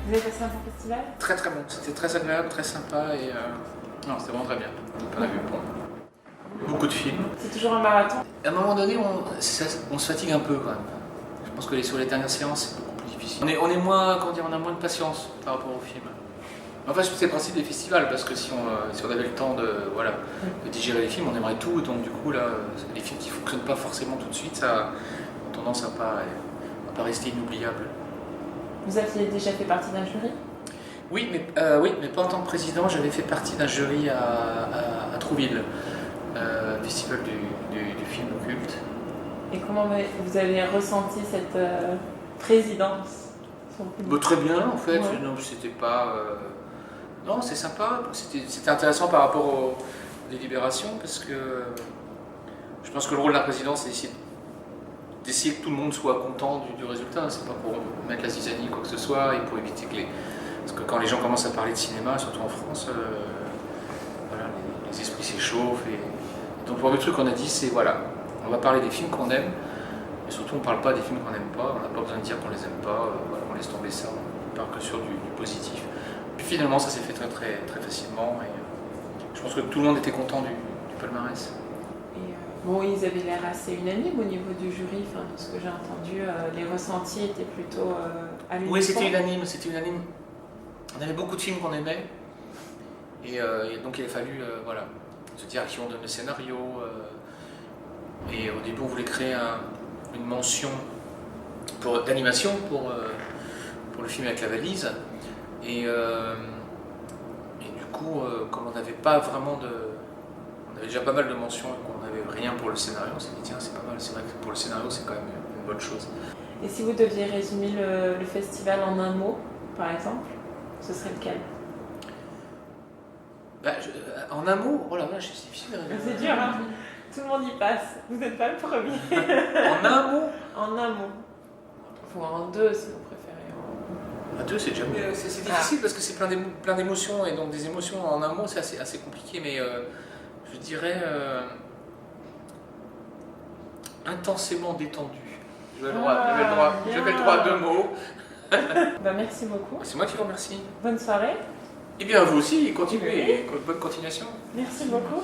Vous avez passé un bon festival? Très très bon, c'était très agréable, très sympa et non, c'était vraiment très bien. On a vu beaucoup de films. C'est toujours un marathon? À un moment donné, on se fatigue un peu quand même. Je pense que sur les dernières séances, c'est beaucoup plus difficile. On est moins, comment dire, on a moins de patience par rapport au film. Enfin, c'est le principe des festivals, parce que si on avait le temps de digérer les films, on aimerait tout. Donc du coup, là, les films qui ne fonctionnent pas forcément tout de suite, ça a tendance à pas rester inoubliable. Vous aviez déjà fait partie d'un jury? Oui, mais pas en tant que président. J'avais fait partie d'un jury à Trouville, festival du film culte. Et comment vous avez ressenti cette présidence? Très bien, en fait. Ouais. Non, c'était pas... Non, c'est sympa. C'était intéressant par rapport aux délibérations, parce que je pense que le rôle d'un président, c'est d'essayer que tout le monde soit content du résultat. C'est pas pour mettre la zizanie quoi que ce soit, et pour éviter que Parce que quand les gens commencent à parler de cinéma, surtout en France, voilà, les esprits s'échauffent. Donc le premier truc qu'on a dit, c'est voilà, on va parler des films qu'on aime, et surtout on parle pas des films qu'on n'aime pas, on n'a pas besoin de dire qu'on les aime pas, voilà, on laisse tomber ça, on parle que sur du positif. Puis finalement ça s'est fait très très très facilement, et je pense que tout le monde était content du palmarès. Et bon, ils avaient l'air assez unanimes au niveau du jury, enfin, de ce que j'ai entendu, les ressentis étaient plutôt à l'unisson. Oui, c'était unanime. On avait beaucoup de films qu'on aimait, et donc il a fallu voilà, se dire à qui on donne le scénario. Et au début, on voulait créer une mention d'animation pour le film avec la valise. Et du coup, comme on n'avait pas vraiment on avait déjà pas mal de mentions et qu'on n'avait rien pour le scénario, on s'est dit tiens, c'est pas mal, c'est vrai que pour le scénario, c'est quand même une bonne chose. Et si vous deviez résumer le festival en un mot, par exemple, ce serait lequel? En un mot, oh là là, c'est difficile. C'est dur, hein? Tout le monde y passe. Vous n'êtes pas le premier. En un mot? En un mot. Ou en deux, si vous préférez. À deux, c'est déjà mieux. C'est difficile parce que c'est plein d'émotions, et donc des émotions en un mot, c'est assez compliqué, mais je dirais intensément détendu. J'avais le droit à 2 mots. Merci beaucoup. C'est moi qui vous remercie. Bonne soirée. Et bien, vous aussi, continuez. Bonne continuation. Merci beaucoup.